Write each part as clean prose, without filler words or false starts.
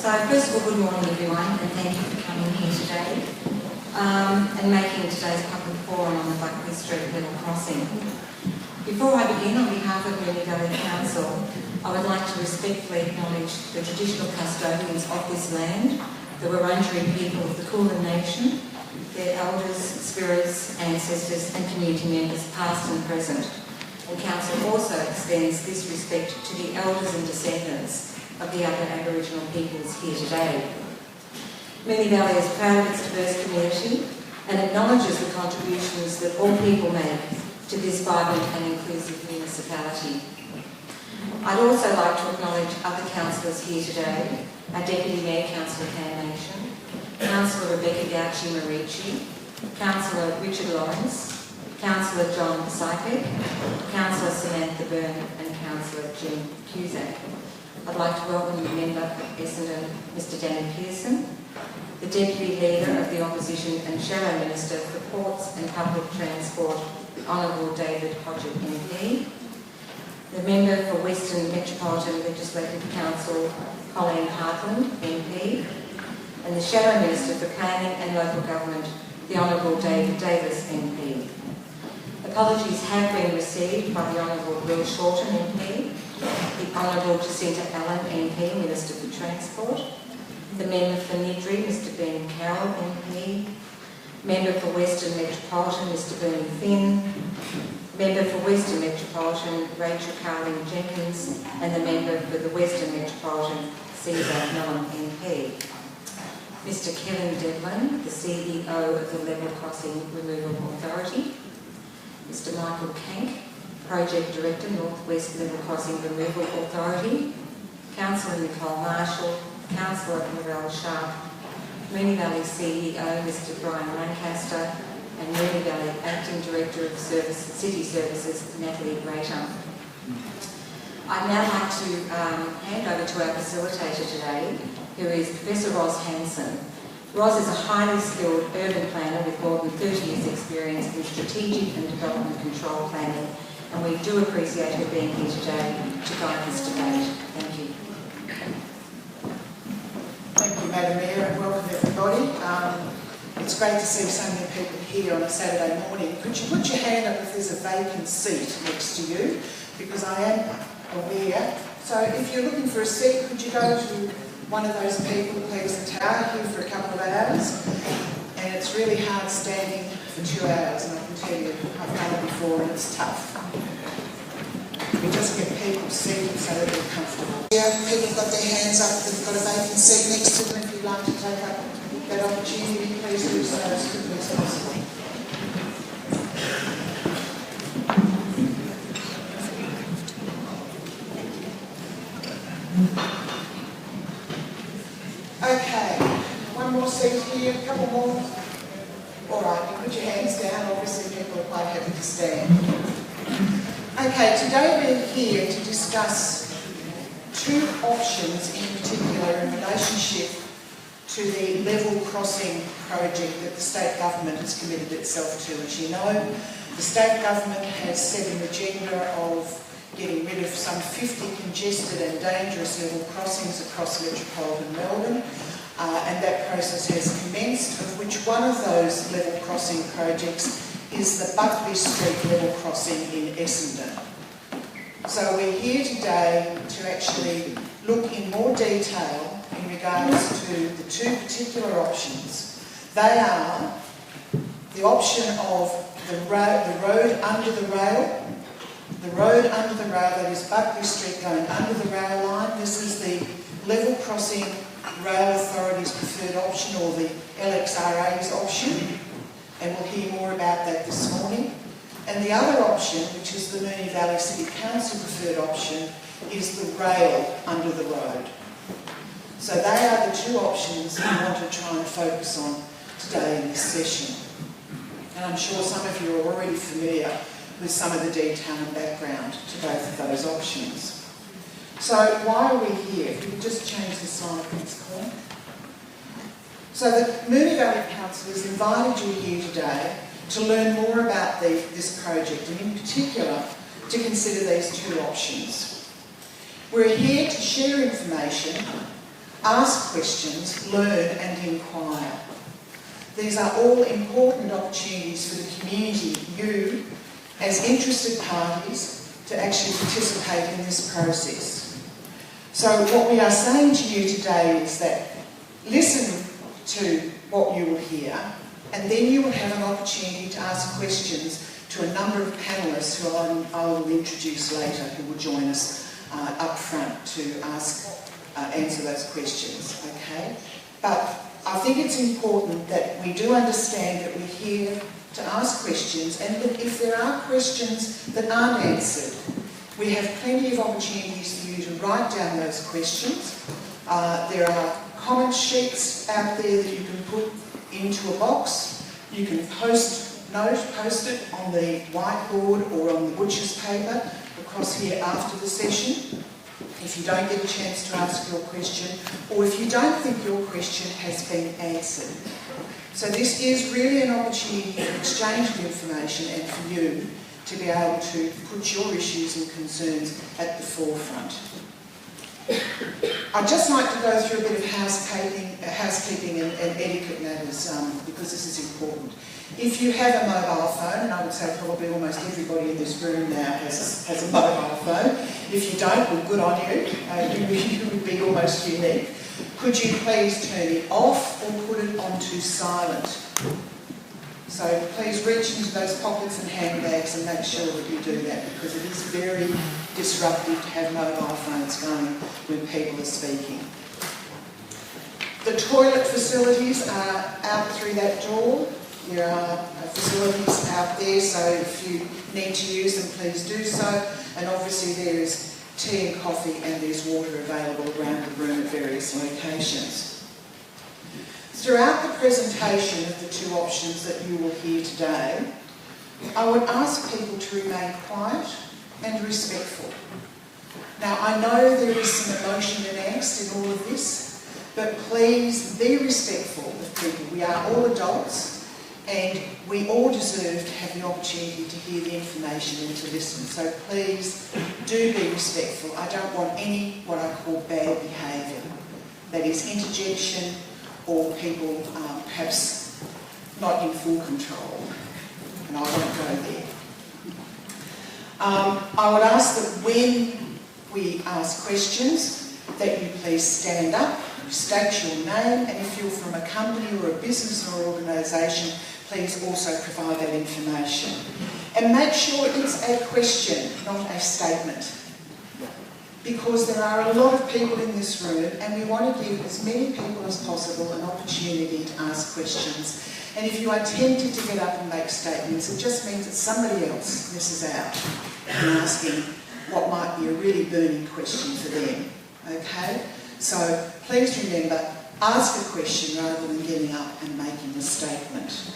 So first of all, good morning everyone, and thank you for coming here today and making today's public forum on the Buckley Street level crossing. Before I begin, on behalf of Moonee Valley Council, I would like to respectfully acknowledge the traditional custodians of this land, the Wurundjeri people of the Kulin Nation, their elders, spirits, ancestors and community members past and present. And Council also extends this respect to the elders and descendants of the other Aboriginal peoples here today. Moonee Valley is proud of its diverse community and acknowledges the contributions that all people make to this vibrant and inclusive municipality. I'd also like to acknowledge other councillors here today, our Deputy Mayor, Councillor Pam Nation, Councillor Rebecca Gauci-Marici, Councillor Richard Lawrence, Councillor John Sypek, Councillor Samantha Byrne and Councillor Jim Cusack. I'd like to welcome the Member of Essendon, Mr Danny Pearson, the Deputy Leader of the Opposition and Shadow Minister for Ports and Public Transport, the Honourable David Hodgett MP, the Member for Western Metropolitan Legislative Council, Colleen Hartland MP, and the Shadow Minister for Planning and Local Government, the Honourable David Davis MP. Apologies have been received by the Honourable Will Shorten MP, the Honourable Jacinta Allen MP, Minister for Transport, the Member for Nidri, Mr Ben Carroll MP, Member for Western Metropolitan, Mr Bernie Finn, Member for Western Metropolitan, Rachel Carling Jenkins, and the Member for the Western Metropolitan, Caesar Mellon MP. Mr Kevin Devlin, the CEO of the Level Crossing Removal Authority, Mr Michael Kank, Project Director, North West Level Crossing Removal Authority, Councillor Nicole Marshall, Councillor Mirelle Sharp, Moonee Valley CEO, Mr Brian Lancaster, and Moonee Valley Acting Director of City Services, Natalie Rater. I'd now like to hand over to our facilitator today, who is Professor Ros Hanson. Ros is a highly skilled urban planner with more than 30 years' experience in strategic and development control planning, and we do appreciate her being here today to guide this debate. Thank you. Thank you, Madam Mayor, and welcome everybody. It's great to see so many people here on a Saturday morning. Could you put your hand up if there's a vacant seat next to you? Because I am aware. So if you're looking for a seat, could you go to one of those people, please, and are here for a couple of hours? And it's really hard standing for 2 hours, and I can tell you, I've done it before and it's tough. We just get people seated so that they're comfortable. Yeah, people have got their hands up, they've got a vacant seat next to them. If you'd like to take up that opportunity, please do so as quickly as possible. Okay, one more seat here, a couple more. All right, you put your hands down. Obviously, people are quite happy to stand. Okay, today we're here to discuss two options in particular in relationship to the level crossing project that the state government has committed itself to. As you know, the state government has set an agenda of getting rid of some 50 congested and dangerous level crossings across metropolitan Melbourne, and that process has commenced, of which one of those level crossing projects is the Buckley Street level crossing in Essendon. So we're here today to actually look in more detail in regards to the two particular options. They are the option of the road under the rail. The road under the rail, that is Buckley Street going under the rail line. This is the Level Crossing Rail Authority's preferred option, or the LXRA's option, and we'll hear more about that this morning. And the other option, which is the Moonee Valley City Council preferred option, is the rail under the road. So they are the two options we want to try and focus on today in this session. And I'm sure some of you are already familiar with some of the detail and background to both of those options. So why are we here? If we could just change the slide, please, Colin. So the Moonee Valley Council has invited you here today to learn more about this project, and in particular to consider these two options. We're here to share information ask questions, learn and inquire. These are all important opportunities for the community, you, as interested parties, to actually participate in this process. So what we are saying to you today is that listen to what you will hear, and then you will have an opportunity to ask questions to a number of panellists who I will introduce later, who will join us up front to answer those questions, okay? But I think it's important that we do understand that we're here to ask questions, and that if there are questions that aren't answered, we have plenty of opportunities for you to write down those questions. There are comment sheets out there that you can put into a box. You can post it on the whiteboard or on the butcher's paper across here after the session, if you don't get a chance to ask your question, or if you don't think your question has been answered. So this is really an opportunity for exchange of information and for you to be able to put your issues and concerns at the forefront. I'd just like to go through a bit of housekeeping and etiquette matters because this is important. If you have a mobile phone, and I would say probably almost everybody in this room now has a mobile phone. If you don't, well, good on you. You would be almost unique. Could you please turn it off or put it onto silent? So please reach into those pockets and handbags and make sure that you do that, because it is very disruptive to have mobile phones going when people are speaking. The toilet facilities are out through that door. There are facilities out there, so if you need to use them, please do so. And obviously there is tea and coffee and there's water available around the room at various locations. Throughout the presentation of the two options that you will hear today, I would ask people to remain quiet and respectful. Now, I know there is some emotion and angst in all of this, but please be respectful of people. We are all adults, and we all deserve to have the opportunity to hear the information and to listen. So please do be respectful. I don't want any what I call bad behaviour. That is interjection or people perhaps not in full control. And I won't go there. I would ask that when we ask questions that you please stand up, state your name, and if you're from a company or a business or organisation, please also provide that information. And make sure it's a question, not a statement. Because there are a lot of people in this room, and we want to give as many people as possible an opportunity to ask questions. And if you are tempted to get up and make statements, it just means that somebody else misses out in asking what might be a really burning question for them. Okay? So please remember, ask a question rather than getting up and making a statement.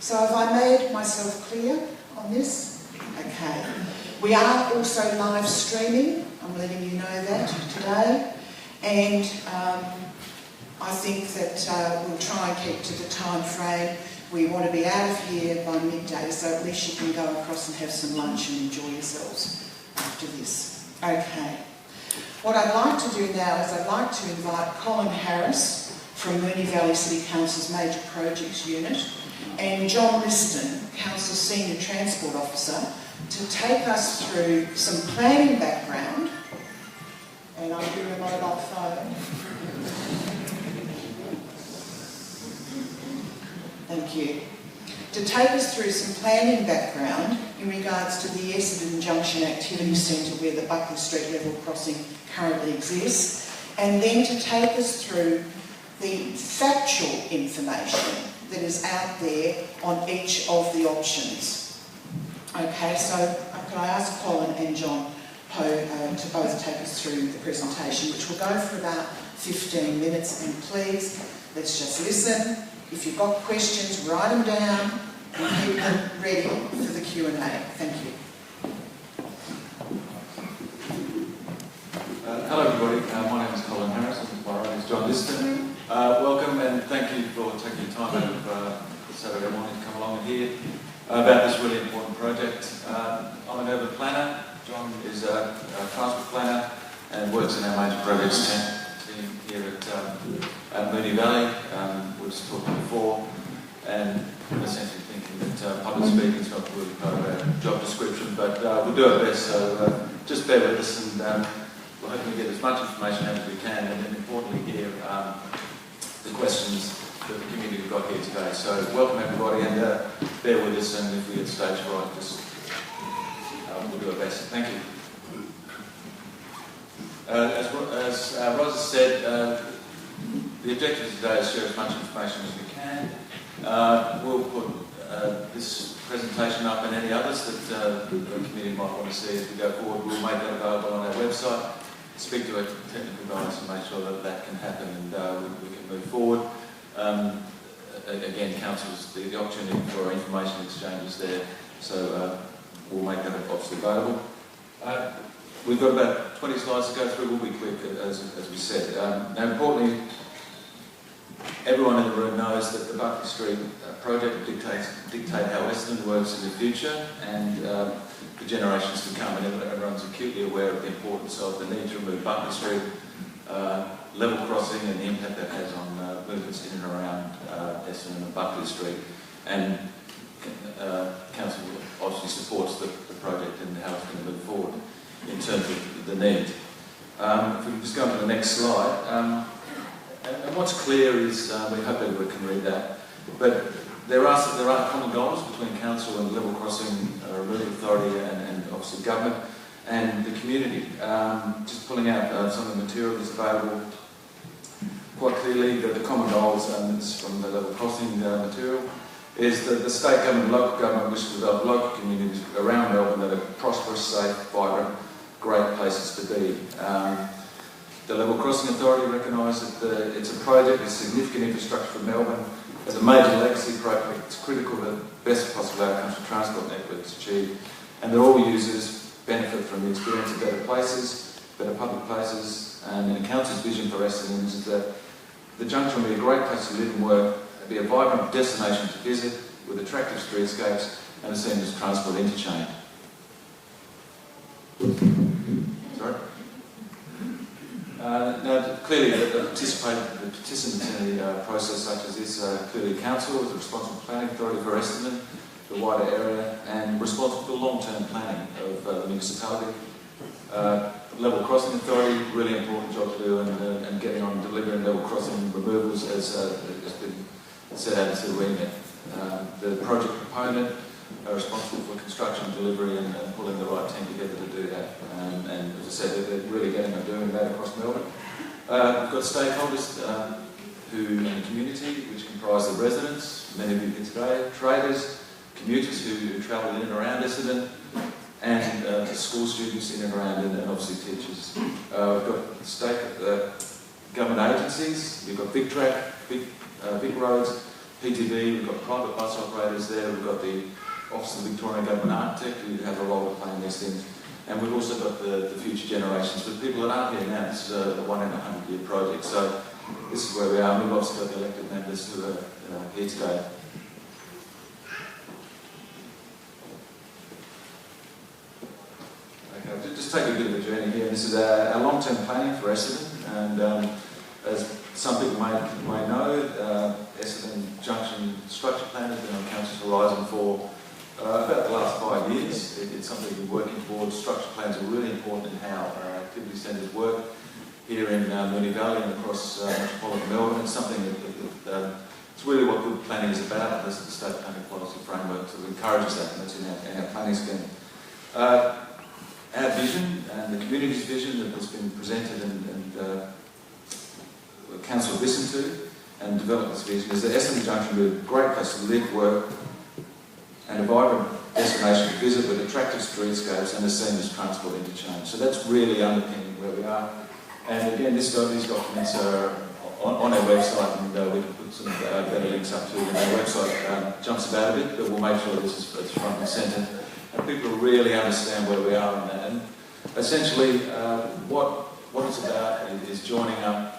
So have I made myself clear on this? Okay. We are also live streaming. I'm letting you know that today. And I think that we'll try and keep to the time frame. We want to be out of here by midday, so at least you can go across and have some lunch and enjoy yourselves after this. Okay. What I'd like to do now is I'd like to invite Colin Harris from Moonee Valley City Council's Major Projects Unit and John Liston, Council's Senior Transport Officer, to take us through some planning background. And I'll do a mobile phone. Thank you. To take us through some planning background in regards to the Essendon Junction Activity Centre where the Buckley Street level crossing currently exists, and then to take us through the factual information that is out there on each of the options. Okay, so can I ask Colin and John to both take us through the presentation, which will go for about 15 minutes, and please, let's just listen. If you've got questions, write them down and keep them ready for the Q&A. Thank you. Hello everybody, my name is Colin Harris, and my name is John Liston. Welcome and thank you for taking your time out of Saturday morning to come along and hear about this really important project. I'm an urban planner, John is a transport planner, and and works in our major projects team here at Moonee Valley. We were just talking before, and essentially thinking that public speaking is not really part of our job description, but we'll do our best, so just bear with us, and we'll hopefully get as much information out as we can, and then importantly hear the questions that the community have got here today. So welcome everybody, and bear with us, and if we get stage right, just we'll do our best. Thank you. As Rosa said, the objective today is to share as much information as we can. We'll put this presentation up and any others that the community might want to see as we go forward. We'll make that available on our website, speak to our technical guys and make sure that that can happen, and we can move forward. Again, council's the opportunity for information exchanges there, so we'll make that obviously available. We've got about 20 slides to go through. We'll be quick, as we said. Now, importantly, everyone in the room knows that the Buckley Street project will dictate how Essendon works in the future and the generations to come. And everyone's acutely aware of the importance of the need to remove Buckley Street, level crossing, and the impact that has on movements in and around Essendon and Buckley Street. And council obviously supports the project and how it's going to move forward in terms of the need. If we can just go on to the next slide. And what's clear is, we hope everyone can read that, but there are common goals between council and level crossing removal authority and obviously government and the community. Just pulling out some of the material that's available. Quite clearly, the common goals, and this is from the level crossing material, is that the state government and local government wish to develop local communities around Melbourne that are prosperous, safe, vibrant, great places to be. The Level Crossing Authority recognise that it's a project with significant infrastructure for Melbourne. As a major legacy project, it's critical that the best possible outcomes for transport networks achieved, and that all users benefit from the experience of better places, better public places, and the council's vision for Essendon is that the junction will be a great place to live and work, be a vibrant destination to visit with attractive streetscapes and a seamless transport interchange. Sorry? Now, clearly, the participants in the process such as this are clearly council, as a responsible planning authority for Essendon, the wider area, and responsible for long-term planning of the municipality. Level Crossing Authority, really important job to do, and getting on delivering level crossing removals as has been set out as the remit. The project proponent are responsible for construction, delivery, and pulling the right team together to do that. And as I said, they're really getting on doing that across Melbourne. We've got stakeholders in the community, which comprise the residents, many of you here today, traders, commuters who travel in and around Essendon, and the school students in and around, and obviously teachers. We've got state government agencies, we've got Vic Roads, PTV, we've got private bus operators there, we've got the Office of the Victorian Government Architect who have a role to play in these things, and we've also got the future generations. But people that aren't here now, this is a 1 in 100 year project, so this is where we are. We've also got the elected members who are here today. Okay, just take a bit of a journey here. This is our long-term planning for Essendon, and as some people may know, Essendon Junction Structure Plan has been on Council's horizon for about the last 5 years. It's something we've been working towards. Structure plans are really important in how our activity centres work here in Moonee Valley and across metropolitan Melbourne. It's something that it's really what good planning is about. This is the State Planning Policy Framework, so it encourages that, and that's in our planning scheme. Our vision and the community's vision that has been presented and Council listened to and developed this vision is that Essendon Junction will be a great place to live, work, and a vibrant destination to visit with attractive streetscapes and a seamless transport interchange. So that's really underpinning where we are. And again, these documents are on our website, and we can put some better links up to it. And our website jumps about a bit, but we'll make sure this is front and centre, and people really understand where we are on that. And essentially, what it's about is joining up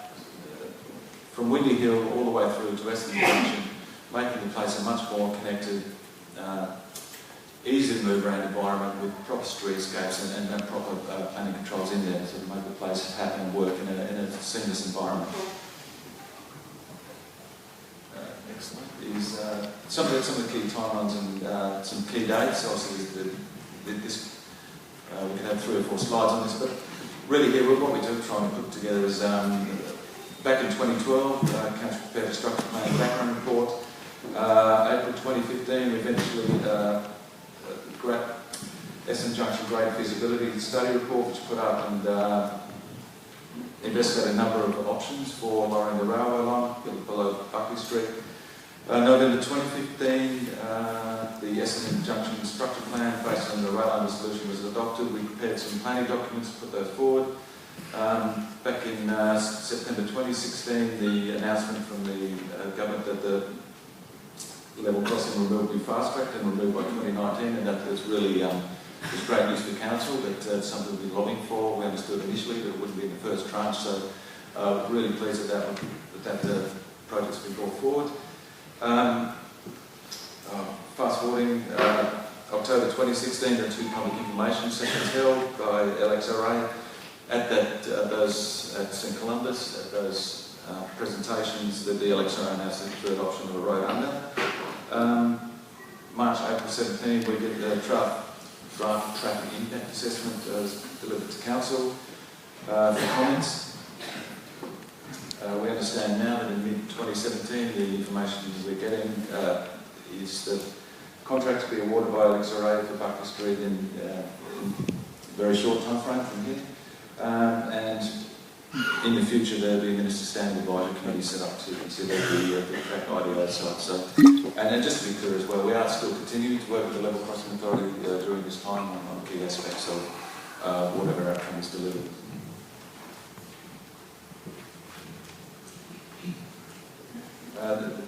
from Windy Hill all the way through to Essendon Junction, making the place a much more connected easy to move around environment with proper streetscapes and proper planning controls in there to make the place happen and work in a seamless environment. Next one is some of the key timelines and some key dates. Obviously, we can have 3 or 4 slides on this, but really here what we're trying to put together is back in 2012, Council prepared a structure plan background report. April 2015, we eventually Essendon Junction Grade Feasibility Study Report, which put up and investigated a number of options for lowering the railway line below Buckley Street. November 2015, the Essendon Junction Structure Plan based on the rail under solution was adopted. We prepared some planning documents to put those forward. Back in September 2016, the announcement from the government that the level crossing removal will be fast-tracked and removed by 2019, and that was really was great news for council. That's something we've been lobbying for. We understood initially that it wouldn't be in the first tranche, so we're really pleased that project's been brought forward. Fast forwarding, October 2016, the 2 public information sessions held by LXRA at St Columbus, at those presentations that the LXRA announced the 3rd option of a road under. March, April 17, we did the draft traffic impact assessment delivered to council for comments. We understand now that in mid-2017 the information we're getting is that contracts will be awarded by LXRA for Buckley Street in a very short time frame from here. And in the future there'll be a Minister Standing Advisory Committee set up to consider the track IDO site. So, and just to be clear as well, we are still continuing to work with the Level Crossing Authority during this time on key aspects of whatever outcome is delivered.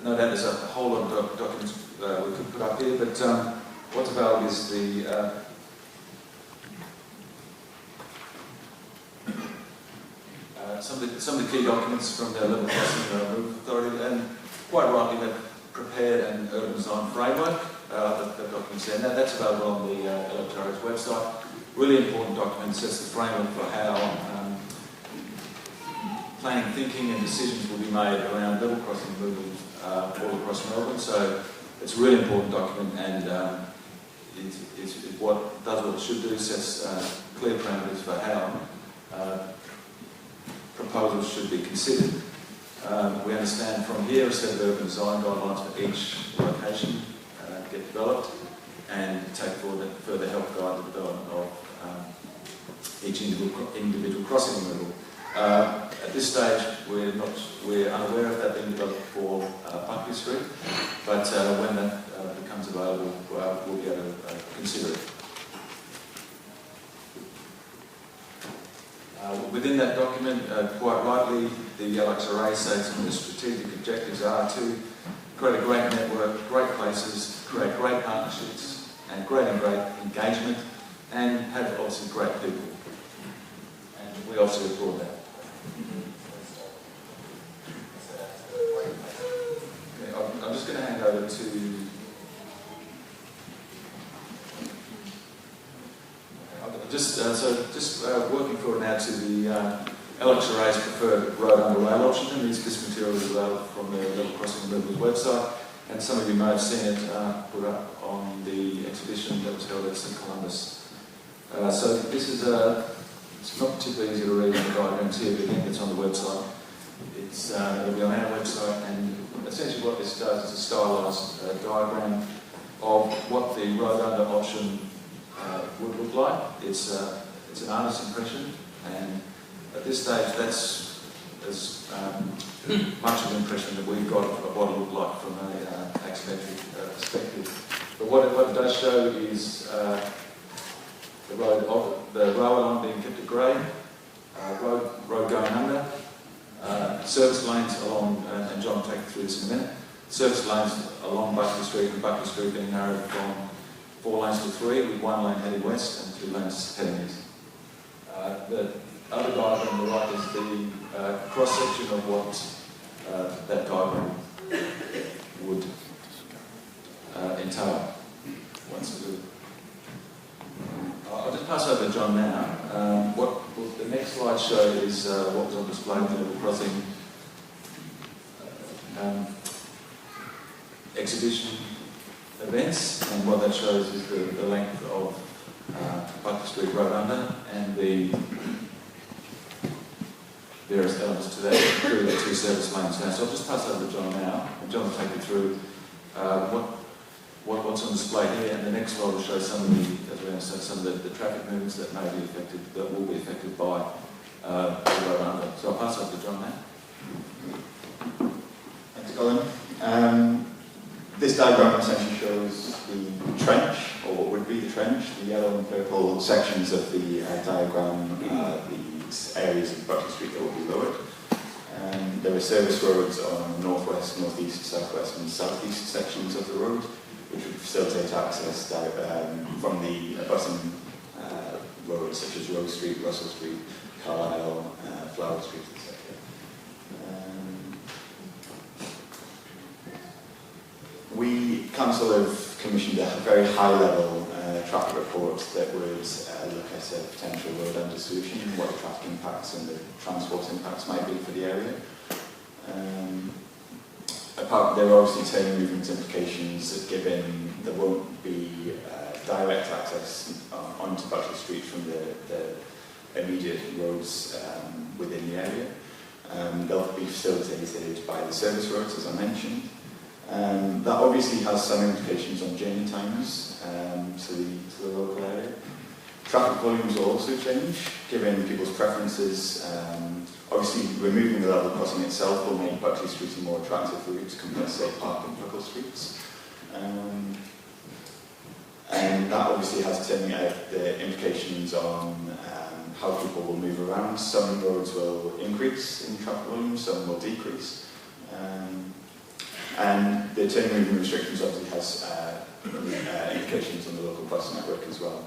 No doubt there's a whole lot of documents we could put up here, but what's available is the some of the key documents from the Level Crossing Authority, and quite rightly they've prepared an urban design framework. The documents there. Now that's available on the LXRA's website. Really important document, sets the framework for how planning, thinking and decisions will be made around level crossing movement all across Melbourne. So it's a really important document, and it's what does what it should do, sets clear parameters for how proposals should be considered. We understand from here a set of urban design guidelines for each location get developed and take forward further help guide the development of each individual crossing removal. At this stage, we're unaware of that being developed for Buckley Street, but when that becomes available, we'll be able to consider it. Within that document, quite rightly, the LXRA says some of the strategic objectives are to create a great network, great places, create great partnerships, and great engagement, and have obviously great people. And we obviously applaud that. Okay, I'm just going to hand over to. Just working forward now to the LXRA's preferred road under rail option, and this material is available from the Level Crossing Removals website, and some of you may have seen it put up on the exhibition that was held at St Columbus. So this is it's not particularly easy to read on the diagrams here, but again it's on the website. It'll be on our website, and essentially what this does is a stylised diagram of what the road under option would look like. It's an artist's impression, and at this stage that's as much of an impression that we've got of what it looked like from a taximetric perspective. But what it does show is the railway line being kept at grade, road going under, service lanes along, and John will take you through this in a minute, service lanes along Buckley Street, and Buckley Street being narrowed from 4 lanes to 3, with 1 lane heading west and 2 lanes heading east. The other diagram on the right is the cross-section of what that diagram would entail. just pass over to John now. What the next slide show is what was on display at the level crossing exhibition events, and what that shows is the length of Buckley Street Road under and the various elements to that, through the two service lanes now. So I'll just pass over to John now, and John will take you through what's on display here, and the next slide will show some of the, as we understand, some of the traffic movements that may be affected, that will be affected by the road under. So I'll pass over to John now. Thanks, Colin. This diagram essentially shows the trench, or what would be the trench, the yellow and purple sections of the diagram, these areas of Buckley Street that will be lowered. There are service roads on the northwest, northeast, southwest and southeast sections of the road, which would facilitate access from the abutting roads such as Rose Street, Russell Street, Carlisle, Flower Street, etc. We, Council, have commissioned a very high-level traffic report that would look at a potential road under solution, what the traffic impacts and the transport impacts might be for the area. There are obviously turning movement implications, given there won't be direct access onto Buckley Street from the immediate roads within the area. They'll be facilitated by the service roads, as I mentioned. That obviously has some implications on journey times to the local area. Traffic volumes will also change, given people's preferences. Obviously, removing the level crossing itself will make Buckley Street a more attractive route compared to, say, Park and Buckle Streets. And that obviously has the implications on how people will move around. Some roads will increase in traffic volume, some will decrease. And the turning movement restrictions obviously has implications on the local bus network as well.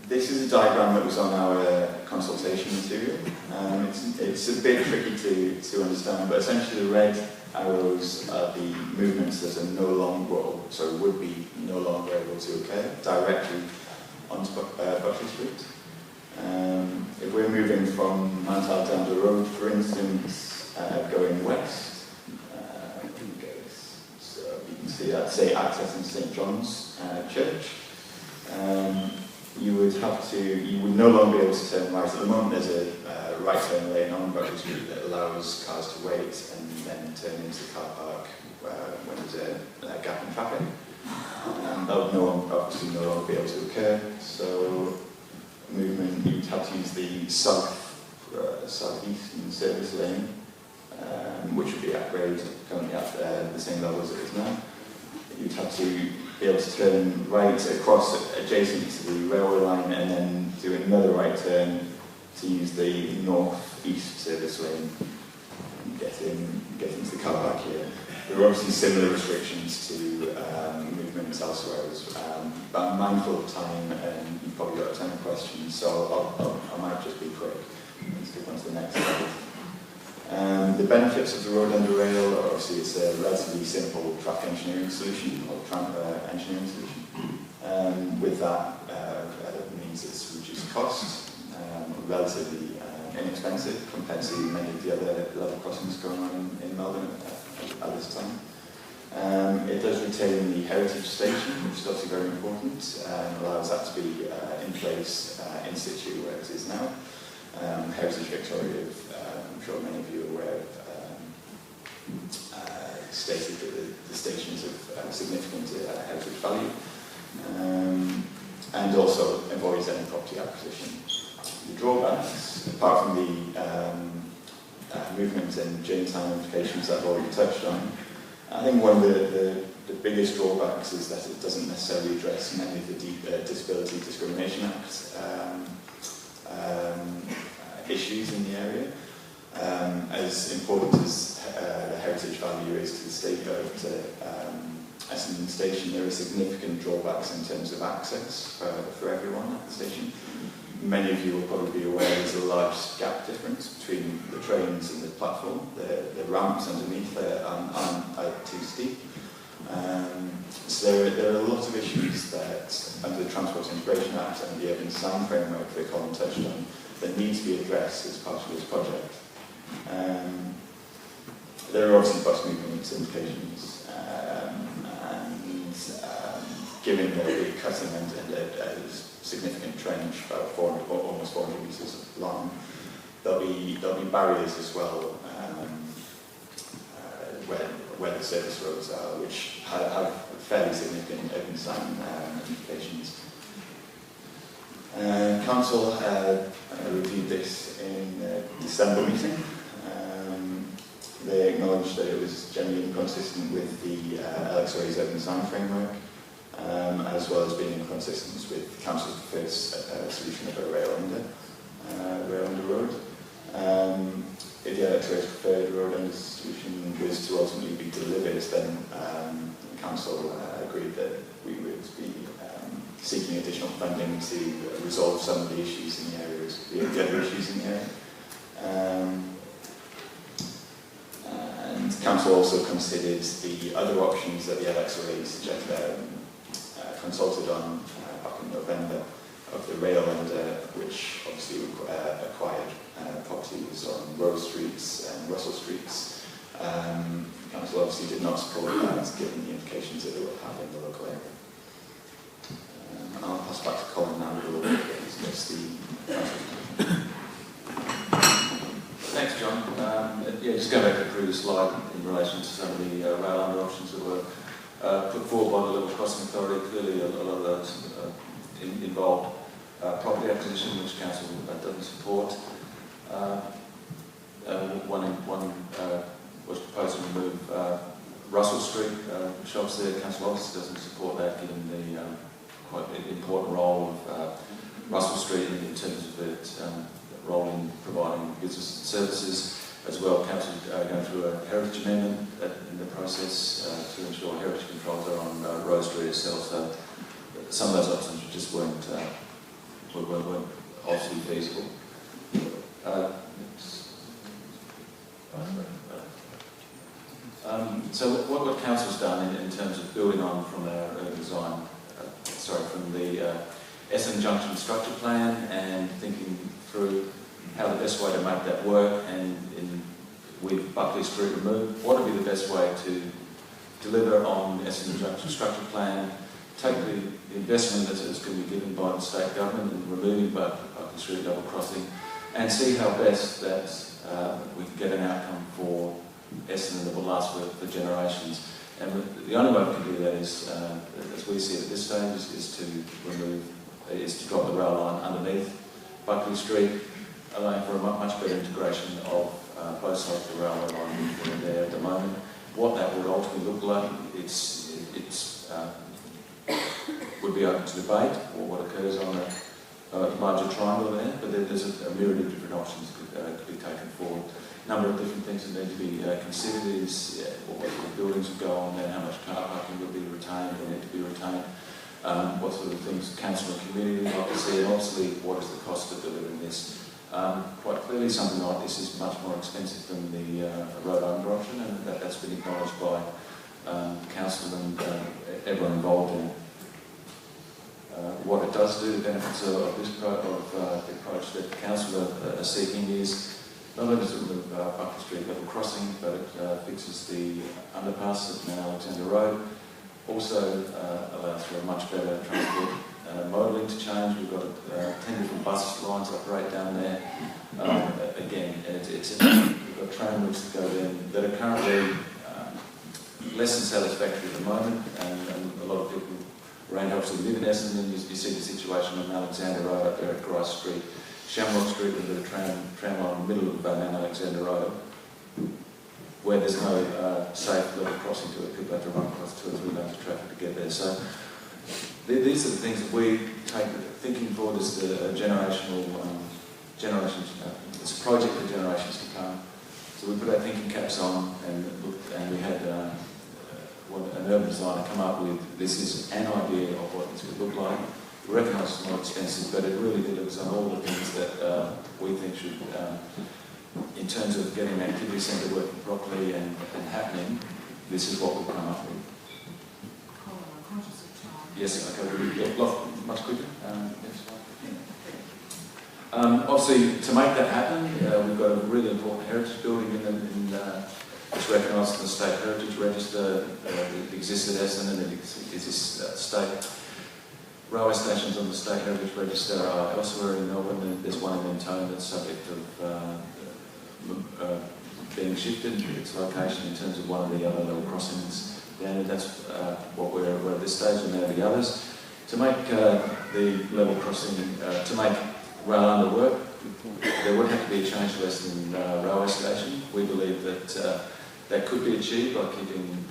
This is a diagram that was on our consultation material. It's a bit tricky to understand, but essentially the red arrows are the movements that are no longer, so would be no longer able to occur directly onto Buckley Street. If we're moving from Mount Alexander Road, for instance, going west, so you can see that, say, accessing St John's Church. You would no longer be able to turn right. At the moment there's a right turn lane on Buckley Street that allows cars to wait and then turn into the car park when there's a gap in traffic. That would obviously no longer be able to occur. So movement, you'd have to use the southeastern service lane, which would be upgraded currently at the same level as it is now. You'd have to be able to turn right across adjacent to the railway line and then do another right turn to use the north-east service lane and get into the car park here. There are obviously similar restrictions to movements elsewhere, but I'm mindful of time and you've probably got a ton of questions, so I might just be quick and skip on to the next slide. The benefits of the road under rail are obviously it's a relatively simple traffic engineering solution, or engineering solution. With that, it means it's reduced cost, relatively inexpensive compared to many of the other level crossings going on in Melbourne at this time. It does retain the heritage station, which is obviously very important, and allows that to be in place in situ where it is now. Heritage Victoria, I'm sure many of you are aware of, stated that the station is of significant heritage value, and also avoids any property acquisition. The drawbacks, apart from the movement and journey time implications that I've already touched on, I think one of the biggest drawbacks is that it doesn't necessarily address many of the Disability Discrimination Act issues in the area. As important as the heritage value is to the state of Essendon Station, there are significant drawbacks in terms of access for everyone at the station. Many of you will probably be aware there's a large gap difference between the trains and the platform. The ramps underneath aren't too steep. So there are a lot of issues that, under the Transport Integration Act and the Urban Design Framework that Colin touched on, that need to be addressed as part of this project. There are obviously bus movement implications, given that we're cutting a significant trench, about almost 400 metres long, there'll be barriers as well where the service roads are, which have fairly significant urban design implications. Council reviewed this in the December meeting. They acknowledged that it was generally inconsistent with the LXRA's urban design framework, as well as being inconsistent with Council's preferred solution of a rail under road. If the LXRA's preferred road under solution was to ultimately be delivered, then Council agreed that we would be seeking additional funding to resolve some of the issues in the area, the other issues in the area. And Council also considered the other options that the LXRA consulted on back in November of the rail under, which obviously acquired properties on Rose Streets and Russell Streets. Council obviously did not support that, given the implications that it would have in the local area. I'll pass back to Colin now, who will discuss the council. Thanks, John. Just going back to the previous slide in relation to some of the rail under options that were put forward by the Level Crossing Authority. Clearly, a lot of those involved property acquisition, which Council doesn't support. One was proposed to remove Russell Street shops there. Council obviously doesn't support that, given the quite important role of Russell Street in terms of its role in providing business services. As well, Council going through a heritage amendment in the process to ensure heritage controls are on Rose Street itself. So some of those options just weren't obviously feasible. So what Council's done in terms of building on from our design, from the Essendon Junction structure plan and thinking through how the best way to make that work, and with Buckley Street removed, what would be the best way to deliver on the Essendon Junction structure plan, take the investment that's going to be given by the state government in removing Buckley Street double crossing, and see how best that we can get an outcome for Essendon that will last for generations. And the only way we can do that is, as we see it at this stage, is to drop the rail line underneath Buckley Street, allowing for a much better integration of both sides of the railway line than there at the moment. What that would ultimately look like, would be open to debate, or what occurs on a larger triangle there, but there's a myriad of different options that could be taken forward. A number of different things that need to be considered is what sort of buildings would go on there, how much car parking will be retained or need to be retained, what sort of things council and community would like to see, and obviously what is the cost of delivering this. Quite clearly something like this is much more expensive than the road under option, and that's been acknowledged by council and everyone involved in it. What it does do, the benefits of this the approach that council are seeking is not only does it remove Buckley Street level crossing, but it fixes the underpass at Mount Alexander Road. Also allows for a much better transport modal interchange. We've got 10 different bus lines operate down there. Again, we've got tram routes that go there that are currently less than satisfactory at the moment, and a lot of people around obviously live in Essendon, and you see the situation on Alexander Road up there at Grice Street, Shamrock Street with a tram line in the middle of Mount Alexander Road, where there's no safe level crossing to it. People have to run across 2 or 3 lanes of traffic to get there. So these are the things that we take thinking forward as the generations. It's a project for generations to come. So we put our thinking caps on and looked, and we had an urban designer come up with, this is an idea of what this would look like. We recognise it's more expensive, but it really delivers on all the things that we think should, in terms of getting an activity centre working properly and happening, this is what we've come up with. Yes, okay, we get much quicker. Next slide. Obviously, to make that happen, we've got a really important heritage building which recognised in the State Heritage Register. It existed as and it exists state railway stations on the State Heritage Register are elsewhere in Melbourne. There's one in Mentone that's subject of being shifted its location in terms of one of the other level crossings down, and that's what we're at this stage, and there are the others. To make the level crossing, to make rail under work, there would have to be a change to Western Railway Station. We believe that that could be achieved by keeping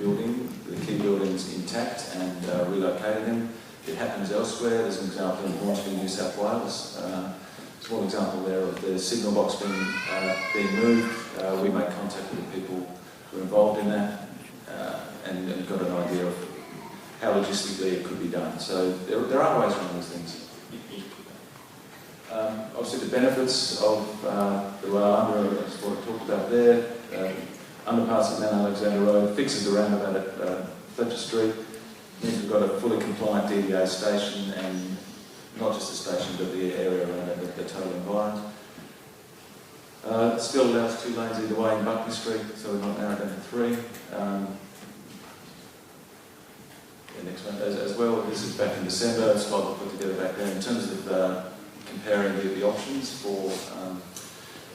the key buildings intact and relocating them. It happens elsewhere. There's an example in Hornsby, New South Wales. Small example there of the signal box being moved. We made contact with the people who were involved in that and got an idea of how logistically it could be done. So there are ways around these things. Obviously the benefits of the rail under is what I talked about there. Underpass at Mount Alexander Road, fixes the roundabout at Fletcher Street. Means we've got a fully compliant DDA station, and not just the station but the area around it, the total environment. It still allows 2 lanes either way in Buckley Street, so we're not narrowed down to 3. Next one as well. This is back in December. It's what we put together back there in terms of comparing the options for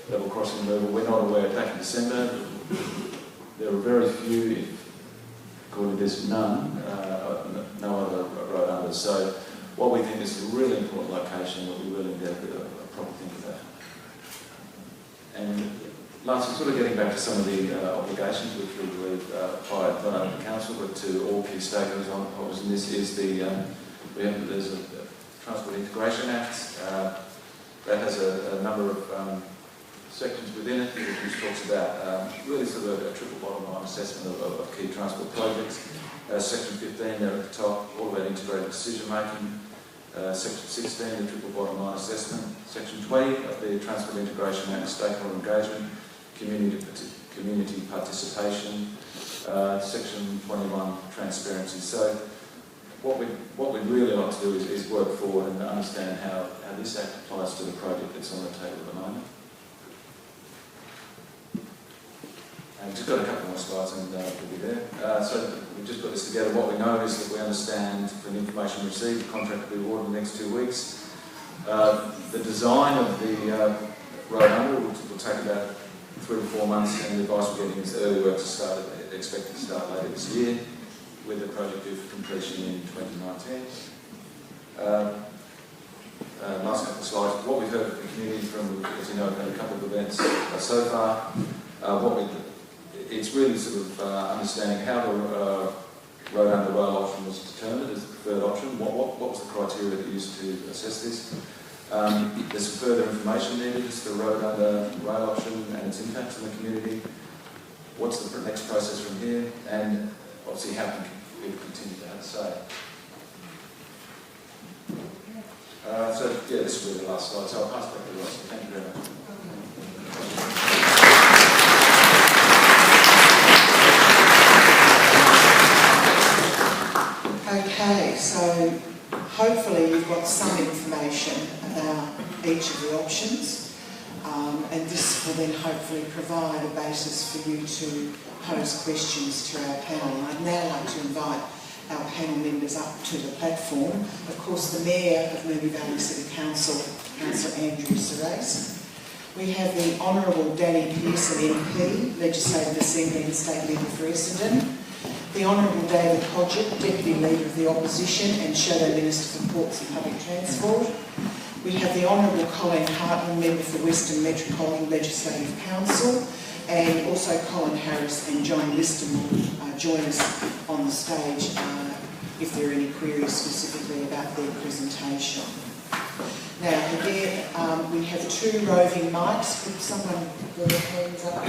level crossing removal. We're not aware back in December. There are very few, according to this, no other road under. So what we think is a really important location that we really need to have a proper think about. And lastly, sort of getting back to some of the obligations which we believe apply not only to council but to all key stakeholders and this is there's a Transport Integration Act that has a number of sections within it which talks about really sort of a triple bottom line assessment of key transport projects. Section 15 there at the top, all about integrated decision making. Section 16, the triple bottom line assessment. Section 20 of the Transport Integration Act, stakeholder engagement, community participation. Section 21, transparency. So what we'd really like to do is work forward and understand how this Act applies to the project that's on the table at the moment. And just got a couple more slides and we'll be there. So we've just put this together. What we know is that we understand from the information received, the contract will be awarded in the next 2 weeks. The design of the road under will take about 3 to 4 months, and the advice we're getting is the early works are expected to start later this year, with the project due for completion in 2019. Last couple of slides. What we've heard from the community from, as you know, we've had a couple of events so far. It's really sort of understanding how the road under rail option was determined as the preferred option. What was the criteria that you used to assess this? There's some further information needed as to the road under rail option and its impact on the community. What's the next process from here? And obviously how can people continue to have a say? So yeah, this will be the last slide. So I'll pass back to Ross. Thank you very much. Okay, so hopefully you've got some information about each of the options, and this will then hopefully provide a basis for you to pose questions to our panel. And I'd now like to invite our panel members up to the platform. Of course, the Mayor of Moonee Valley City Council, Councillor Andrew Serace. We have the Honourable Danny Pearson MP, Legislative Assembly and State Leader for Essendon. The Honourable David Hodgett, Deputy Leader of the Opposition and Shadow Minister for Ports and Public Transport. We have the Honourable Colleen Hartman, Member for Western Metropolitan Legislative Council, and also Colin Harris and John Liston will join us on the stage if there are any queries specifically about their presentation. Now again, we have 2 roving mics. Could someone put their hands up?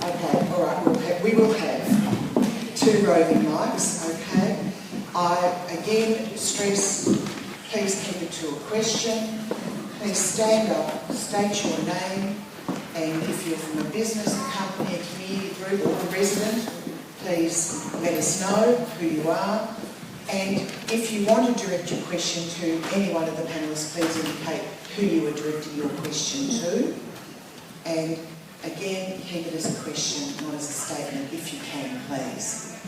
Okay, all right, we will have 2 roving mics, okay. I again stress, please keep it to a question. Please stand up, state your name And if you're from a business, a company, a community group or a resident, please let us know who you are. And if you want to direct your question to any one of the panellists, please indicate who you are directing your question to. And again, keep it as a question, not as a statement, if you can, please.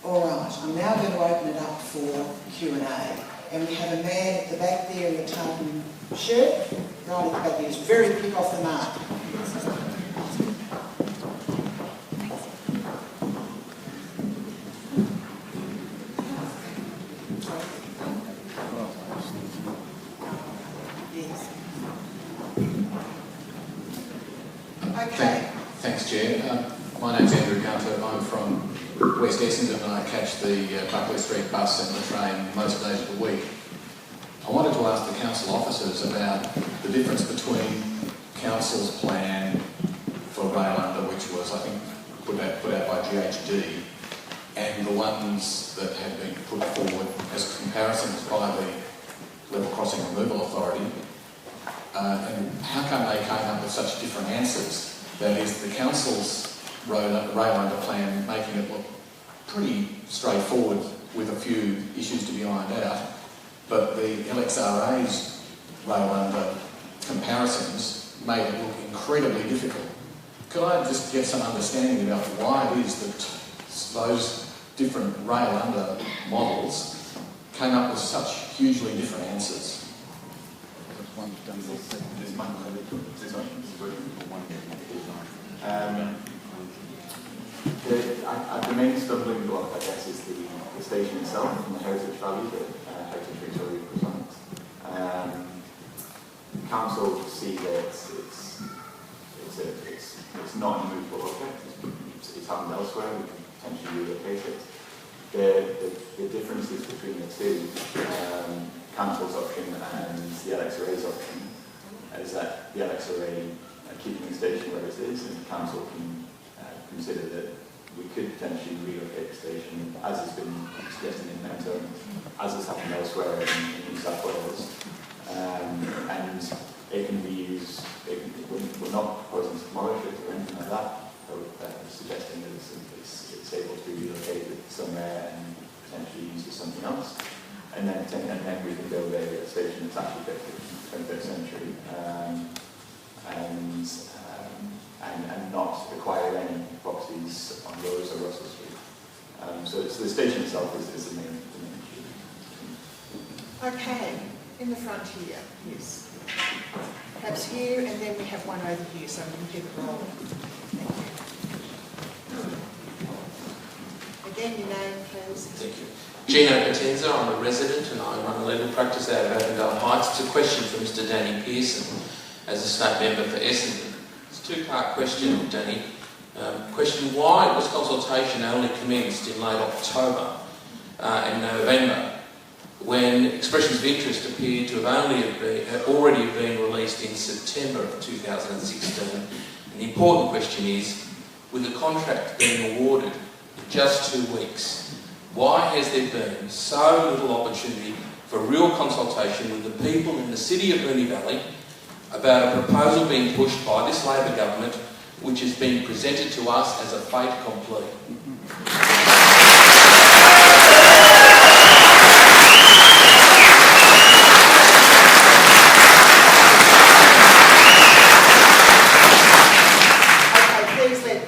All right, I'm now going to open it up for Q&A. And we have a man at the back there in the tartan shirt, right at the back. He's very quick off the mark. Yes. Okay. Thanks, Chair. My name's Andrew Gunter. I'm from West Essendon and I catch the Buckley Street bus and the train most days of the week. I wanted to ask the council officers about the difference between council's plan for rail under, which was, I think, put out by GHD, and the ones that have been put forward as comparisons by the Level Crossing Removal Authority. And how come they came up with such different answers? That is, the council's rail under plan making it look pretty straightforward with a few issues to be ironed out, but the LXRA's rail under comparisons made it look incredibly difficult. Could I just get some understanding about why it is that those different rail under models came up with such hugely different answers? The main stumbling block, I guess, is the station itself and the heritage value that Heritage Victoria presents. Council see that it's not a movable object. It's happened elsewhere. We can potentially relocate it. The differences between the two, Council's option and the LXRA's option, is that the LXRA are keeping the station where it is, and the Council can consider that we could potentially relocate the station, as has been suggested in Mentone, as has happened elsewhere in New South Wales. And it can be used, we're not proposing to demolish it or anything like that, but suggesting that it's able to be relocated somewhere and potentially used as something else. And then we can build a station that's actually fit for the 21st century and not require any properties on Rose or Russell Street. So the station itself is the main issue. Okay, in the front here, yes. Perhaps here, and then we have one over here, so we can keep it rolling. Thank you. Again, your name, please. Thank you. Gino Potenza, I'm a resident and I run a legal practice out of Avondale Heights. It's a question for Mr. Danny Pearson as a state member for Essendon. It's a two-part question, Danny. Question, why was consultation only commenced in late October and November when expressions of interest appeared to have already been released in September of 2016? And the important question is, with the contract being awarded in just 2 weeks, why has there been so little opportunity for real consultation with the people in the city of Moonee Valley about a proposal being pushed by this Labor government which has been presented to us as a fait accompli? Okay, please let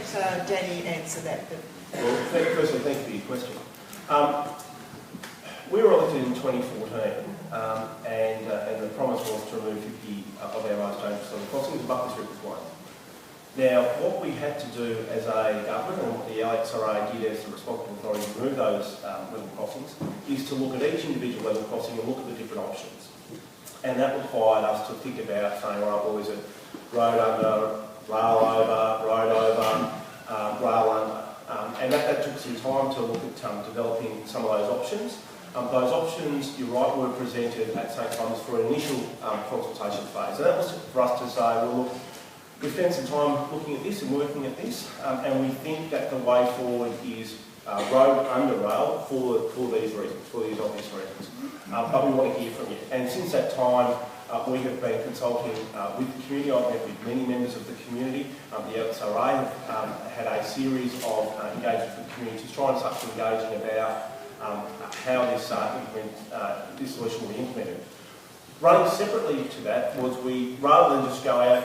Danny answer that. Well, firstly, thank you for your question. We were elected in 2014, and the promise was to remove 50 of our most dangerous level crossings. Buckley Street was one. Now, what we had to do as a government, and what the LXRA did as the responsible authority to remove those level crossings, is to look at each individual level crossing and look at the different options. And that required us to think about saying, all right, well, is it road under, rail over, rail under, and that took some time to look at developing some of those options. Those options, you're right, were presented at St Thomas for an initial consultation phase. And that was for us to say, well, look, we've spent some time looking at this and working at this, and we think that the way forward is road under rail for these reasons, for these obvious reasons. But we want to hear from you. And since that time, we have been consulting with the community. I've met with many members of the community. The LSRA have had a series of engagements with the community to try and start engaging about how this solution will be implemented. Running separately to that was rather than just go out